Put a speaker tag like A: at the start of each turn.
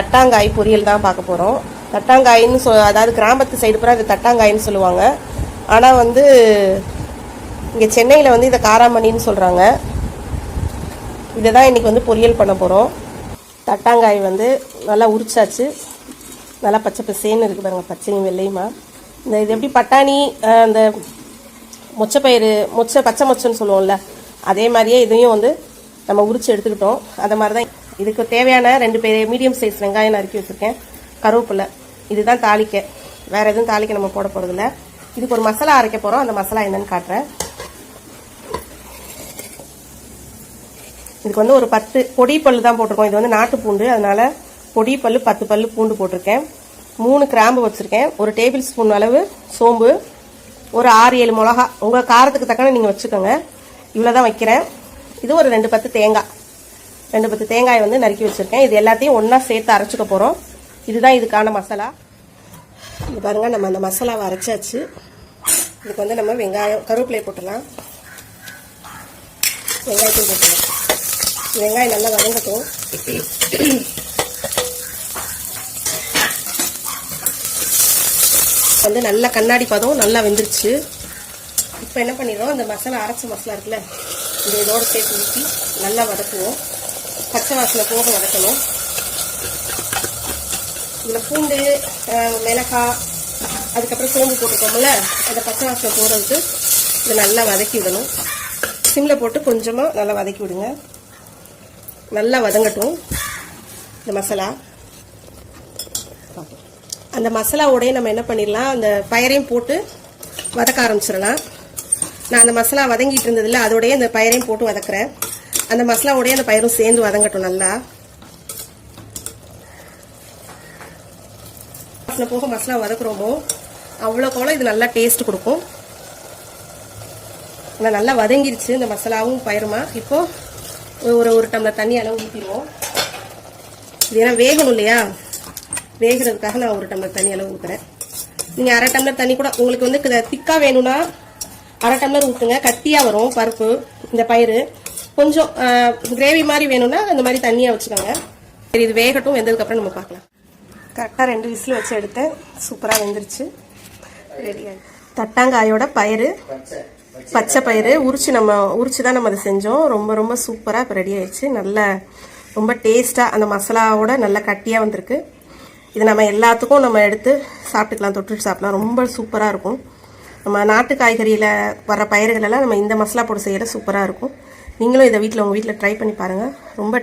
A: தட்டாங்காய் பொரியல் தான் பார்க்க போகிறோம். தட்டாங்காயின்னு அதாவது கிராமத்து சைடு பூரா இது தட்டாங்காயின்னு சொல்லுவாங்க. ஆனால் வந்து இங்கே சென்னையில் வந்து இதை காராமணின்னு சொல்கிறாங்க. இதை தான் இன்றைக்கி வந்து பொரியல் பண்ண போகிறோம். தட்டாங்காய் வந்து நல்லா உரிச்சாச்சு. நல்லா பச்சை பசேன்னு இருக்குது பாருங்க, பச்சையும் வெள்ளையுமா. இது எப்படி பட்டாணி அந்த மொச்சப்பயிறு பச்சை மொச்சைன்னு சொல்லுவோம்ல, அதே மாதிரியே இதையும் வந்து நம்ம உரிச்சு எடுத்துக்கிட்டோம். அந்த மாதிரி தான் இதுக்கு தேவையான 2 மீடியம் சைஸ் வெங்காயம் நறுக்கி வச்சுருக்கேன். கருவேப்பிலை, இதுதான் தாளிக்க. வேறு எதுவும் தாளிக்க நம்ம போட போகிறதில்ல. இதுக்கு ஒரு மசாலா அரைக்க போகிறோம். அந்த மசாலா என்னன்னு காட்டுறேன். இதுக்கு வந்து ஒரு 10 பொடி பல்லு தான் போட்டிருக்கோம். இது வந்து நாட்டு பூண்டு, அதனால பொடி பல்லு 10 பல்லு பூண்டு போட்டிருக்கேன். 3 கிராம்பு வச்சுருக்கேன். 1 டேபிள் ஸ்பூன் அளவு சோம்பு, ஒரு 6-7 மிளகா, உங்கள் காரத்துக்கு தக்கன நீங்கள் வச்சுக்கோங்க. இவ்வளோ தான் வைக்கிறேன். இது ஒரு 2 பத்து தேங்காய், 2 பத்து தேங்காய் வந்து நறுக்கி வச்சுருக்கேன். இது எல்லாத்தையும் ஒன்றா சேர்த்து அரைச்சிக்க போகிறோம். இதுதான் இதுக்கான மசாலா. இது பாருங்கள், நம்ம அந்த மசாலாவை அரைச்சாச்சு. இதுக்கு வந்து நம்ம வெங்காயம் கருவேப்பிலையை போட்டுடலாம். வெங்காயத்தையும் போட்டுடலாம். வெங்காயம் நல்லா வதங்கட்டும். வந்து நல்லா கண்ணாடி பதம் நல்லா வெந்துருச்சு. இப்போ என்ன பண்ணிடுறோம், அந்த மசாலா அரைச்ச மசாலா இருக்குல்ல, இந்த இதோடு சேர்த்து ஊற்றி நல்லா வதக்குவோம். பச்சை வாசனை போக வதக்கணும். இதில் பூண்டு, மிளகாய், அதுக்கப்புறம் சோம்பு போட்டுக்கோம்ல, அந்த பச்சை வாசனை போகிறதுக்கு இதை நல்லா வதக்கி விடணும். சிம்மில் போட்டு கொஞ்சமாக நல்லா வதக்கி விடுங்க. நல்லா வதங்கட்டும் இந்த மசாலா. அந்த மசாலாவோடய நம்ம என்ன பண்ணிடலாம், அந்த பயரையும் போட்டு வதக்க ஆரம்பிச்சிடலாம். நான் அந்த மசாலா வதங்கிட்டு இருந்ததில்ல, அதோடய அந்த பயரையும் போட்டு வதக்குறேன். அந்த மசாலாவோடய அந்த பயிரும் சேர்ந்து வதங்கட்டும். நல்லா மசாலா போக மசாலா வதக்குறோமோ அவ்வளோக்கோல இது நல்லா டேஸ்ட் கொடுக்கும். நல்லா வதங்கிருச்சு இந்த மசாலாவும் பயிருமா. இப்போ ஒரு டம்ளர் தண்ணி அளவு ஊற்றிடுவோம். இது ஏன்னா வேகணும் இல்லையா, வேகிறதுக்காக நான் 1 டம்ளர் தண்ணி அளவு ஊற்றுறேன். நீங்கள் 1/2 டம்ளர் தண்ணி கூட, உங்களுக்கு வந்து திக்காக வேணும்னா 1/2 டம்ளர் ஊற்றுங்க. கட்டியாக வரும் பருப்பு, இந்த பயிறு. கொஞ்சம் கிரேவி மாதிரி வேணும்னா அந்த மாதிரி தண்ணியாக வச்சுக்கோங்க. சரி, இது வேகட்டும். வெந்ததுக்கப்புறம் நம்ம பார்க்கலாம். கரெக்டாக 2 விசில் வச்சு எடுத்தேன். சூப்பராக வெந்துருச்சு. ரெடி ஆகிடுச்சு. தட்டாங்காயோட பயிறு, பச்சை பயிறு உரிச்சு தான் நம்ம அதை செஞ்சோம். ரொம்ப ரொம்ப சூப்பராக இப்போ ரெடி ஆயிடுச்சு. நல்ல ரொம்ப டேஸ்ட்டாக அந்த மசாலாவோட நல்லா கட்டியாக வந்திருக்கு. இது நம்ம எல்லாத்துக்கும் நம்ம எடுத்து சாப்பிட்டுக்கலாம், தொட்டுட்டு சாப்பிடலாம். ரொம்ப சூப்பராக இருக்கும். நம்ம நாட்டு காய்கறியில் வர பயிர்களெல்லாம் நம்ம இந்த மசாலா போட்டு செய்யல சூப்பராக இருக்கும். நீங்களும் இதை உங்கள் வீட்டில் ட்ரை பண்ணி பாருங்கள். ரொம்ப